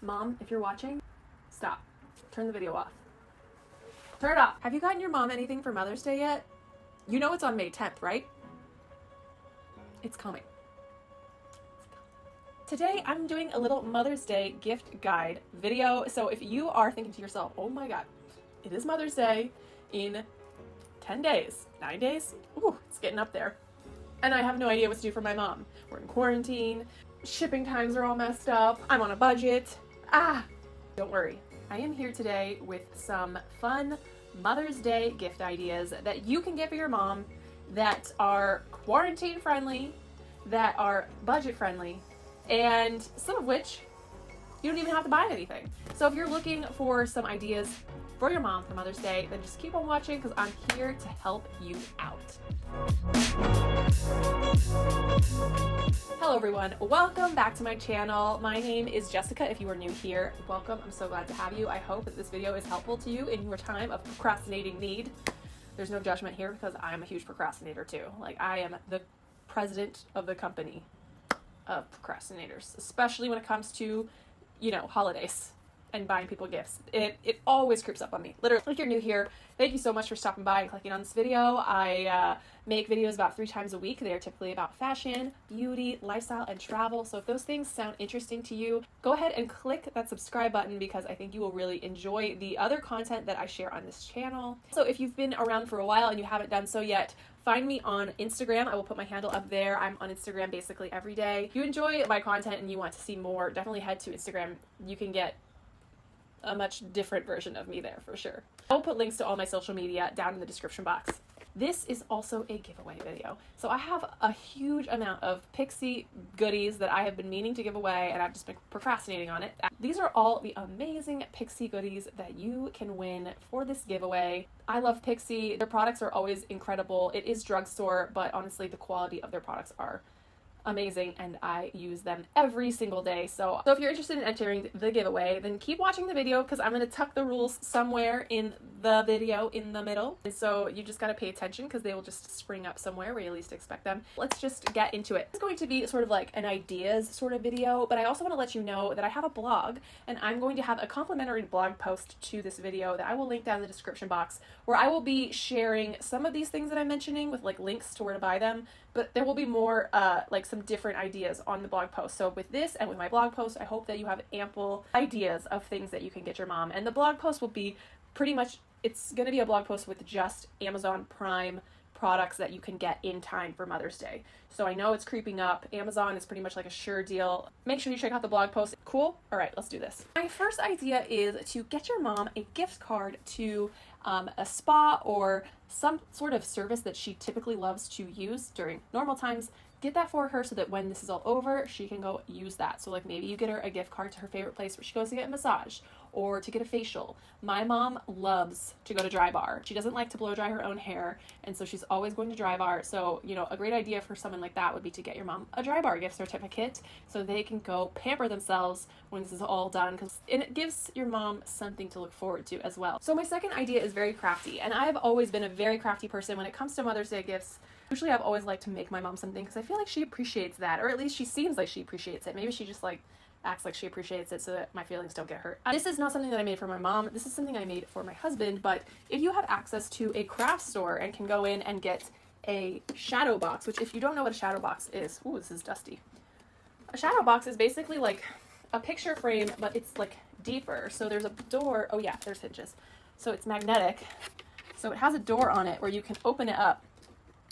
Mom, if you're watching, stop. Turn the video off. Turn it off. Have you gotten your mom anything for Mother's Day yet? You know it's on May 10th, right? It's coming. Today, I'm doing a little Mother's Day gift guide video. So if you are thinking to yourself, oh my God, it is Mother's Day in 10 days, 9 days? Ooh, it's getting up there. And I have no idea what to do for my mom. We're in quarantine. Shipping times are all messed up. I'm on a budget. Don't worry. I am here today with some fun Mother's Day gift ideas that you can get for your mom that are quarantine friendly, that are budget friendly, and some of which you don't even have to buy anything. So if you're looking for some ideas for your mom for Mother's Day, then just keep on watching because I'm here to help you out. Hello everyone, welcome back to my channel. My name is Jessica. If you are new here, welcome. I'm so glad to have you. I hope that this video is helpful to you in your time of procrastinating need. There's no judgment here because I'm a huge procrastinator too. Like, I am the president of the company of procrastinators, especially when it comes to, holidays and buying people gifts. It always creeps up on me. Literally, if you're new here, thank you so much for stopping by and clicking on this video. I make videos about 3 times a week. They are typically about fashion, beauty, lifestyle, and travel. So if those things sound interesting to you, go ahead and click that subscribe button because I think you will really enjoy the other content that I share on this channel. So if you've been around for a while and you haven't done so yet, find me on Instagram. I will put my handle up there. I'm on Instagram basically every day. If you enjoy my content and you want to see more, definitely head to Instagram. You can get a much different version of me there for sure. I'll put links to all my social media down in the description box. This is also a giveaway video. So I have a huge amount of Pixie goodies that I have been meaning to give away and I've just been procrastinating on it. These are all the amazing Pixie goodies that you can win for this giveaway. I love Pixie. Their products are always incredible. It is drugstore, but honestly the quality of their products are amazing and I use them every single day. So if you're interested in entering the giveaway, then keep watching the video because I'm going to tuck the rules somewhere in the video in the middle. And so you just got to pay attention because they will just spring up somewhere where you least expect them. Let's just get into it. It's going to be sort of like an ideas sort of video, but I also want to let you know that I have a blog and I'm going to have a complimentary blog post to this video that I will link down in the description box where I will be sharing some of these things that I'm mentioning with like links to where to buy them, but there will be more like some different ideas on the blog post. So with this and with my blog post, I hope that you have ample ideas of things that you can get your mom. And the blog post will be pretty much, it's going to be a blog post with just Amazon Prime products that you can get in time for Mother's Day. So I know it's creeping up. Amazon is pretty much like a sure deal. Make sure you check out the blog post. Cool? All right, let's do this. My first idea is to get your mom a gift card to a spa or some sort of service that she typically loves to use during normal times. Get that for her so that when this is all over, she can go use that. So like maybe you get her a gift card to her favorite place where she goes to get a massage or to get a facial. My mom loves to go to Dry Bar. She doesn't like to blow dry her own hair, and so she's always going to Dry Bar. So, a great idea for someone like that would be to get your mom a Dry Bar gift certificate so they can go pamper themselves when this is all done, and it gives your mom something to look forward to as well. So my second idea is very crafty, and I've always been a very crafty person when it comes to Mother's Day gifts. Usually I've always liked to make my mom something because I feel like she appreciates that, or at least she seems like she appreciates it. Maybe she just acts like she appreciates it so that my feelings don't get hurt. This is not something that I made for my mom. This is something I made for my husband, but if you have access to a craft store and can go in and get a shadow box, which if you don't know what a shadow box is, ooh, this is dusty. A shadow box is basically like a picture frame, but it's like deeper. So there's a door. Oh yeah, there's hinges. So it's magnetic. So it has a door on it where you can open it up.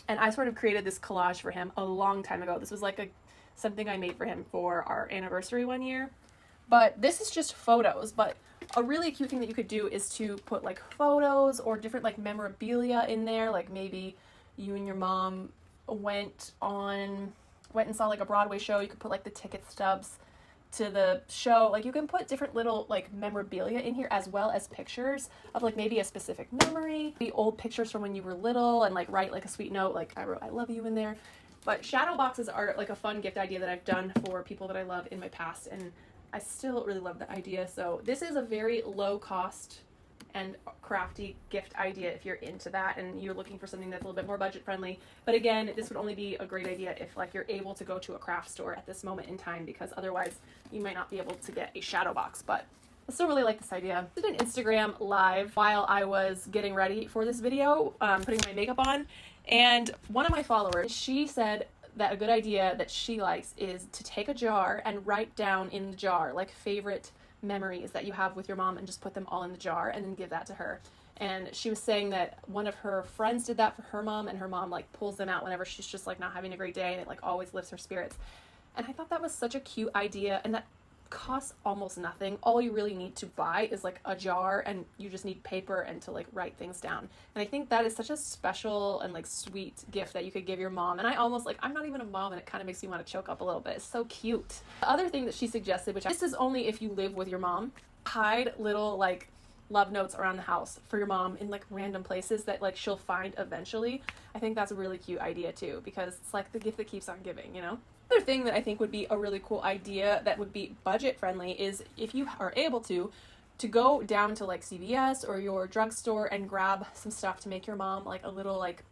And I sort of created this collage for him a long time ago. This was like something I made for him for our anniversary one year. But this is just photos. But a really cute thing that you could do is to put like photos or different like memorabilia in there. Like maybe you and your mom went and saw like a Broadway show. You could put like the ticket stubs to the show. Like you can put different little like memorabilia in here as well as pictures of like maybe a specific memory, the old pictures from when you were little, and like write like a sweet note like I wrote I love you in there. But shadow boxes are like a fun gift idea that I've done for people that I love in my past, and I still really love the idea. So this is a very low cost and crafty gift idea if you're into that and you're looking for something that's a little bit more budget friendly. But again, this would only be a great idea if like you're able to go to a craft store at this moment in time, because otherwise you might not be able to get a shadow box. But I still really like this idea. I did an Instagram live while I was getting ready for this video, putting my makeup on, and one of my followers, she said that a good idea that she likes is to take a jar and write down in the jar like favorite memories that you have with your mom and just put them all in the jar and then give that to her. And she was saying that one of her friends did that for her mom, and her mom like pulls them out whenever she's just like not having a great day, and it like always lifts her spirits. And I thought that was such a cute idea, and that costs almost nothing. All you really need to buy is like a jar, and you just need paper and to like write things down. And I think that is such a special and like sweet gift that you could give your mom. And I almost like, I'm not even a mom, and it kind of makes me want to choke up a little bit. It's so cute. The other thing that she suggested, which this is only if you live with your mom, hide little like love notes around the house for your mom in like random places that like she'll find eventually. I think that's a really cute idea too, because it's like the gift that keeps on giving, you know? Another thing that I think would be a really cool idea that would be budget friendly is if you are able to go down to like CVS or your drugstore and grab some stuff to make your mom like a little like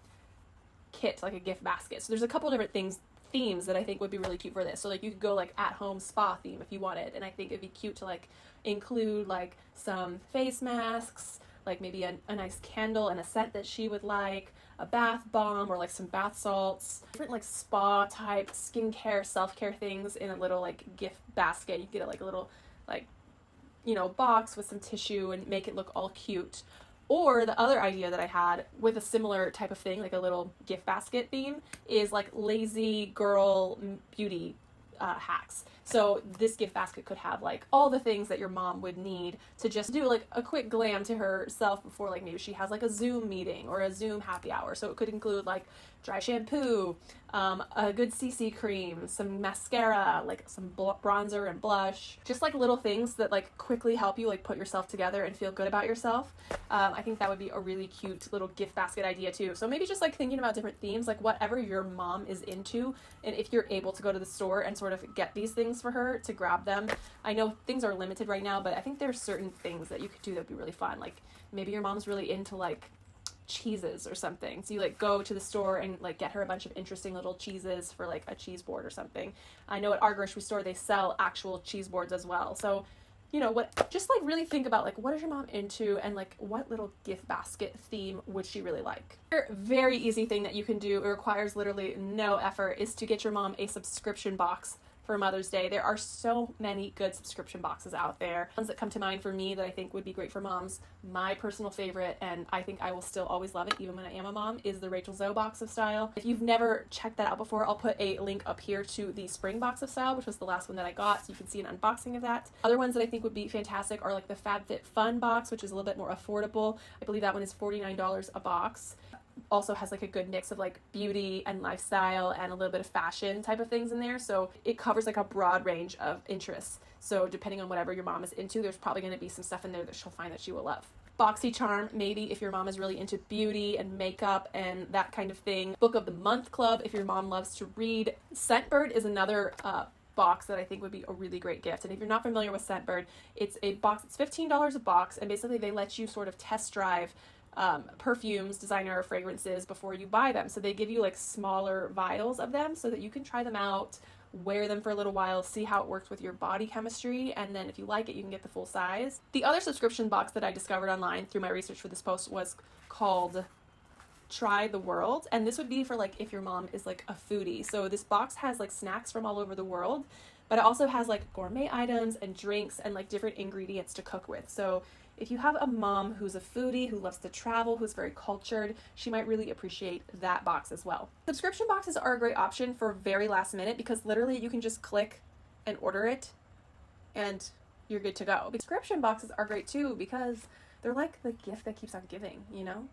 kit, like a gift basket. So there's a couple different themes that I think would be really cute for this. So like you could go like at home spa theme if you wanted, and I think it'd be cute to like include like some face masks, like maybe a nice candle and a scent that she would like, a bath bomb or like some bath salts, different like spa type skincare, self-care things in a little like gift basket. You get like a little like, you know, box with some tissue and make it look all cute. Or the other idea that I had with a similar type of thing, like a little gift basket theme, is like lazy girl beauty hacks. So this gift basket could have like all the things that your mom would need to just do like a quick glam to herself before like maybe she has like a Zoom meeting or a Zoom happy hour. So it could include like dry shampoo, a good CC cream, some mascara, like some bronzer and blush, just like little things that like quickly help you like put yourself together and feel good about yourself. I think that would be a really cute little gift basket idea too. So maybe just like thinking about different themes, like whatever your mom is into, and if you're able to go to the store and sort of get these things for her to grab them. I know things are limited right now, but I think there's certain things that you could do that would be really fun. Like maybe your mom's really into like cheeses or something, so you like go to the store and like get her a bunch of interesting little cheeses for like a cheese board or something. I know at our grocery store they sell actual cheese boards as well. So you know what, just like really think about like what is your mom into and like what little gift basket theme would she really like. Another very easy thing that you can do, it requires literally no effort, is to get your mom a subscription box for Mother's Day. There are so many good subscription boxes out there. Ones that come to mind for me that I think would be great for moms, my personal favorite, and I think I will still always love it even when I am a mom, is the Rachel Zoe box of style. If you've never checked that out before, I'll put a link up here to the spring box of style, which was the last one that I got, so you can see an unboxing of that. Other ones that I think would be fantastic are like the FabFitFun box, which is a little bit more affordable. I believe that one is $49 a box. Also has like a good mix of like beauty and lifestyle and a little bit of fashion type of things in there, so it covers like a broad range of interests. So depending on whatever your mom is into, there's probably going to be some stuff in there that she'll find that she will love. BoxyCharm, maybe if your mom is really into beauty and makeup and that kind of thing. Book of the Month Club if your mom loves to read. Scentbird is another box that I think would be a really great gift. And if you're not familiar with Scentbird, it's a box, it's $15 a box, and basically they let you sort of test drive perfumes, designer fragrances before you buy them. So they give you like smaller vials of them so that you can try them out, wear them for a little while, see how it works with your body chemistry, and then if you like it, you can get the full size. The other subscription box that I discovered online through my research for this post was called Try the World, and this would be for like if your mom is like a foodie. So this box has like snacks from all over the world, but it also has like gourmet items and drinks and like different ingredients to cook with. So if you have a mom who's a foodie, who loves to travel, who's very cultured, she might really appreciate that box as well. Subscription boxes are a great option for very last minute because literally you can just click and order it and you're good to go. Subscription boxes are great too because they're like the gift that keeps on giving, you know?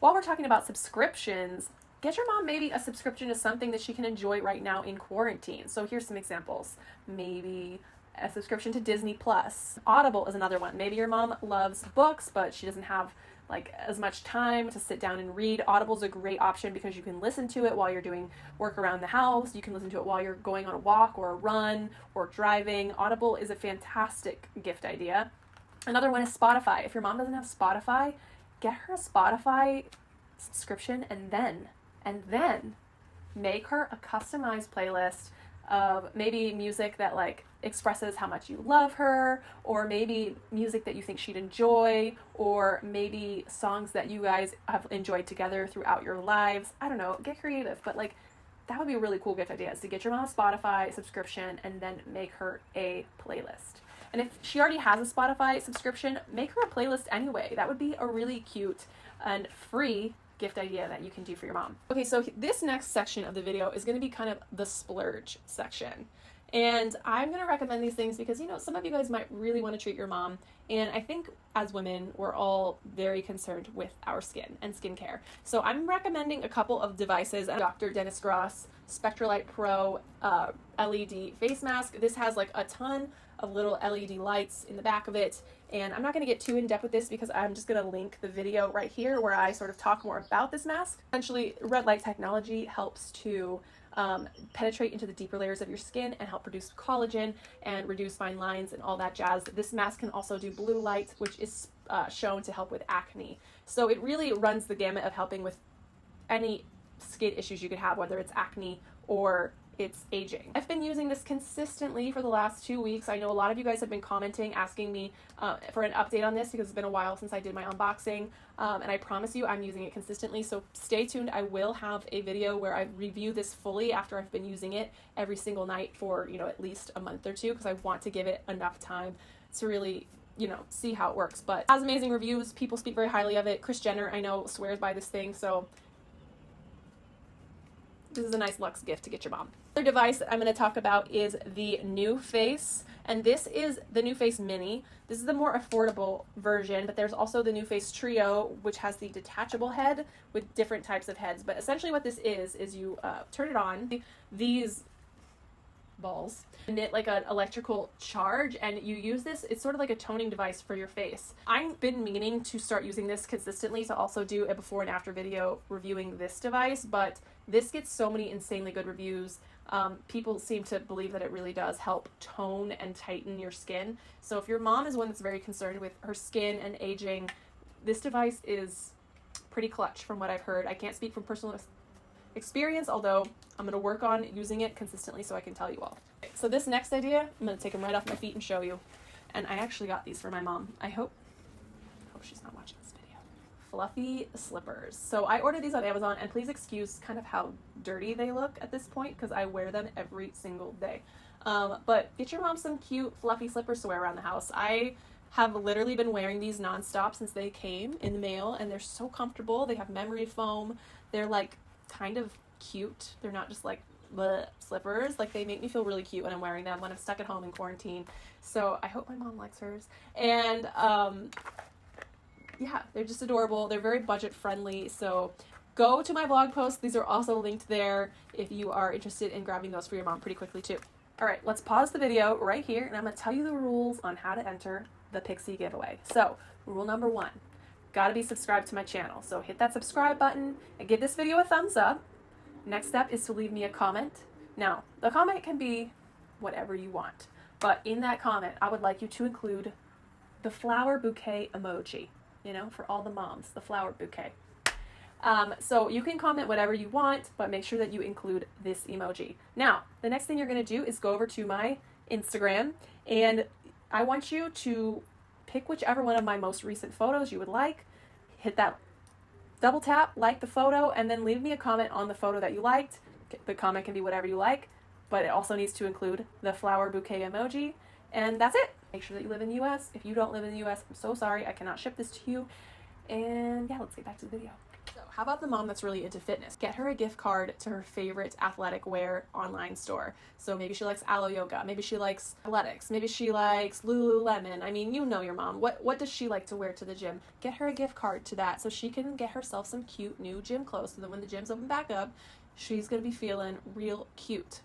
While we're talking about subscriptions, get your mom maybe a subscription to something that she can enjoy right now in quarantine. So here's some examples. Maybe a subscription to Disney Plus. Audible is another one. Maybe your mom loves books, but she doesn't have like as much time to sit down and read. Audible's a great option because you can listen to it while you're doing work around the house. You can listen to it while you're going on a walk or a run or driving. Audible is a fantastic gift idea. Another one is Spotify. If your mom doesn't have Spotify, get her a Spotify subscription and then make her a customized playlist of maybe music that like expresses how much you love her, or maybe music that you think she'd enjoy, or maybe songs that you guys have enjoyed together throughout your lives. I don't know, get creative, but like that would be a really cool gift idea, is to get your mom a Spotify subscription and then make her a playlist. And if she already has a Spotify subscription, make her a playlist anyway. That would be a really cute and free gift idea that you can do for your mom. Okay, so this next section of the video is going to be kind of the splurge section. And I'm going to recommend these things because, you know, some of you guys might really want to treat your mom. And I think as women, we're all very concerned with our skin and skincare. So I'm recommending a couple of devices. Dr. Dennis Gross Spectralite Pro LED face mask. This has like a ton of little LED lights in the back of it. And I'm not going to get too in depth with this because I'm just going to link the video right here where I sort of talk more about this mask. Essentially, red light technology helps to penetrate into the deeper layers of your skin and help produce collagen and reduce fine lines and all that jazz. This mask can also do blue light, which is shown to help with acne. So it really runs the gamut of helping with any skin issues you could have, whether it's acne or it's aging. I've been using this consistently for the last 2 weeks. I know a lot of you guys have been commenting, asking me for an update on this because it's been a while since I did my unboxing. And I promise you I'm using it consistently. So stay tuned. I will have a video where I review this fully after I've been using it every single night for, you know, at least a month or two, because I want to give it enough time to really, you know, see how it works. But it has amazing reviews. People speak very highly of it. Kris Jenner, I know, swears by this thing. So this is a nice luxe gift to get your mom. The other device that I'm going to talk about is the NuFace, and this is the NuFace Mini. This is the more affordable version, but there's also the NuFace Trio, which has the detachable head with different types of heads. But essentially what this is you turn it on, these balls emit like an electrical charge, and you use this, it's sort of like a toning device for your face. I've been meaning to start using this consistently to also do a before and after video reviewing this device, but this gets so many insanely good reviews. People seem to believe that it really does help tone and tighten your skin. So if your mom is one that's very concerned with her skin and aging, this device is pretty clutch from what I've heard. I can't speak from personal experience, although I'm going to work on using it consistently so I can tell you all. So this next idea, I'm going to take them right off my feet and show you. And I actually got these for my mom. I hope she's not watching this video. Fluffy slippers. So I ordered these on Amazon, and please excuse kind of how dirty they look at this point because I wear them every single day. But get your mom some cute fluffy slippers to wear around the house. I have literally been wearing these nonstop since they came in the mail, and they're so comfortable. They have memory foam. They're like kind of cute. They're not just like bleh slippers. Like, they make me feel really cute when I'm wearing them when I'm stuck at home in quarantine. So I hope my mom likes hers. And yeah, they're just adorable. They're very budget friendly. So go to my blog post. These are also linked there if you are interested in grabbing those for your mom pretty quickly too. All right, let's pause the video right here, and I'm going to tell you the rules on how to enter the Pixie giveaway. So rule number 1, gotta be subscribed to my channel. So hit that subscribe button and give this video a thumbs up. Next step is to leave me a comment. Now, the comment can be whatever you want, but in that comment, I would like you to include the flower bouquet emoji, you know, for all the moms, the flower bouquet. So you can comment whatever you want, but make sure that you include this emoji. Now, the next thing you're going to do is go over to my Instagram, and I want you to pick whichever one of my most recent photos you would like. Hit that double tap, like the photo, and then leave me a comment on the photo that you liked. The comment can be whatever you like, but it also needs to include the flower bouquet emoji, and that's it. Make sure that you live in the US. If you don't live in the US, I'm so sorry, I cannot ship this to you. And yeah, let's get back to the video. So how about the mom that's really into fitness? Get her a gift card to her favorite athletic wear online store. So maybe she likes Alo Yoga, maybe she likes athletics, maybe she likes Lululemon. I mean, you know your mom. What does she like to wear to the gym? Get her a gift card to that so she can get herself some cute new gym clothes so that when the gyms open back up, she's gonna be feeling real cute.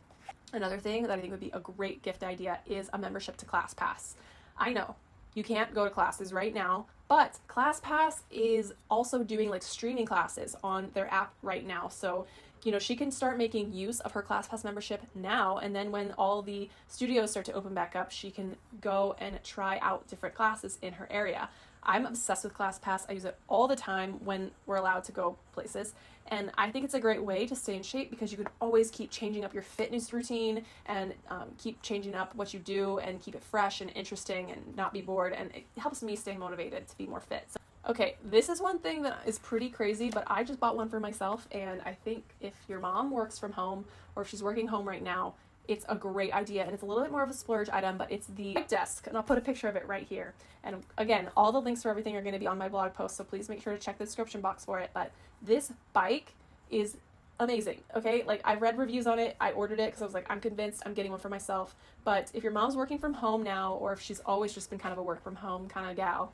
Another thing that I think would be a great gift idea is a membership to ClassPass. I know you can't go to classes right now, but ClassPass is also doing like streaming classes on their app right now. So you know, she can start making use of her ClassPass membership now, and then when all the studios start to open back up, she can go and try out different classes in her area. I'm obsessed with ClassPass. I use it all the time when we're allowed to go places, and I think it's a great way to stay in shape because you can always keep changing up your fitness routine and keep changing up what you do and keep it fresh and interesting and not be bored, and it helps me stay motivated to be more fit. So, okay, this is one thing that is pretty crazy, but I just bought one for myself, and I think if your mom works from home or if she's working home right now, it's a great idea, and it's a little bit more of a splurge item, but it's the bike desk, and I'll put a picture of it right here. And again, all the links for everything are going to be on my blog post, so please make sure to check the description box for it. But this bike is amazing, okay? Like, I read reviews on it, I ordered it because I was like, I'm convinced I'm getting one for myself. But if your mom's working from home now, or if she's always just been kind of a work from home kind of gal,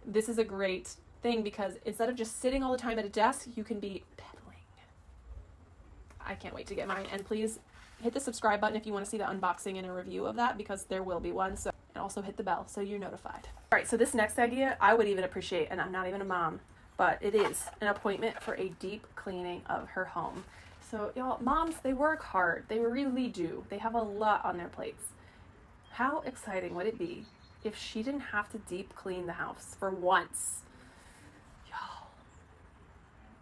this is a great thing because instead of just sitting all the time at a desk, you can be pedaling. I can't wait to get mine, and please hit the subscribe button if you want to see the unboxing and a review of that, because there will be one. So, and also hit the bell so you're notified. All right, so this next idea I would even appreciate, and I'm not even a mom, but it is an appointment for a deep cleaning of her home. So y'all, moms, they work hard. They really do. They have a lot on their plates. How exciting would it be if she didn't have to deep clean the house for once?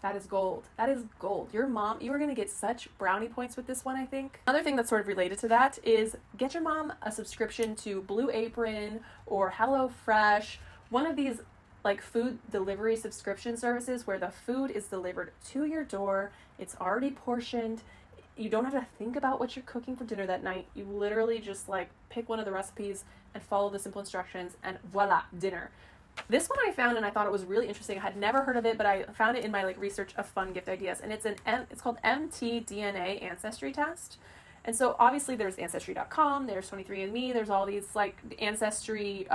That is gold. That is gold. Your mom, you are going to get such brownie points with this one, I think. Another thing that's sort of related to that is get your mom a subscription to Blue Apron or HelloFresh, one of these like food delivery subscription services where the food is delivered to your door. It's already portioned. You don't have to think about what you're cooking for dinner that night. You literally just like pick one of the recipes and follow the simple instructions, and voila, dinner. This one I found and I thought it was really interesting. I had never heard of it, but I found it in my like research of fun gift ideas, and it's called mtDNA ancestry test. And so obviously there's ancestry.com, there's 23andMe, there's all these like ancestry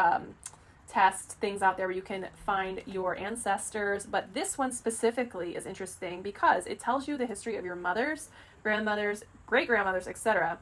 test things out there where you can find your ancestors, but this one specifically is interesting because it tells you the history of your mothers, grandmothers, great-grandmothers, etc.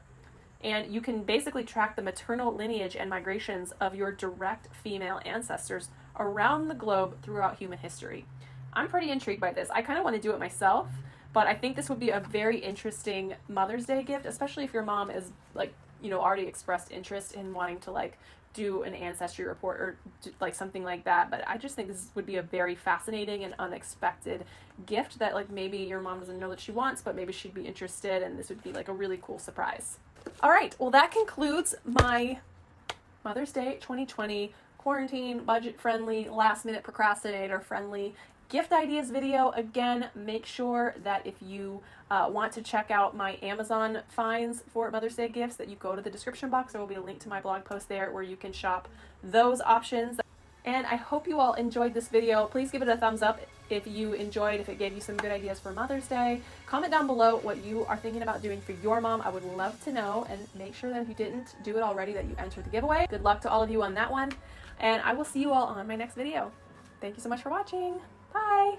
And you can basically track the maternal lineage and migrations of your direct female ancestors around the globe throughout human history. I'm pretty intrigued by this. I kind of want to do it myself, but I think this would be a very interesting Mother's Day gift, especially if your mom is like, you know, already expressed interest in wanting to like do an ancestry report or like something like that. But I just think this would be a very fascinating and unexpected gift that like maybe your mom doesn't know that she wants, but maybe she'd be interested, and this would be like a really cool surprise. All right, well, that concludes my Mother's Day 2020 quarantine, budget-friendly, last-minute procrastinator-friendly gift ideas video. Again, make sure that if you want to check out my Amazon finds for Mother's Day gifts, that you go to the description box. There will be a link to my blog post there where you can shop those options. And I hope you all enjoyed this video. Please give it a thumbs up if you enjoyed, if it gave you some good ideas for Mother's Day. Comment down below what you are thinking about doing for your mom. I would love to know, and make sure that if you didn't do it already that you enter the giveaway. Good luck to all of you on that one, and I will see you all on my next video. Thank you so much for watching. Bye!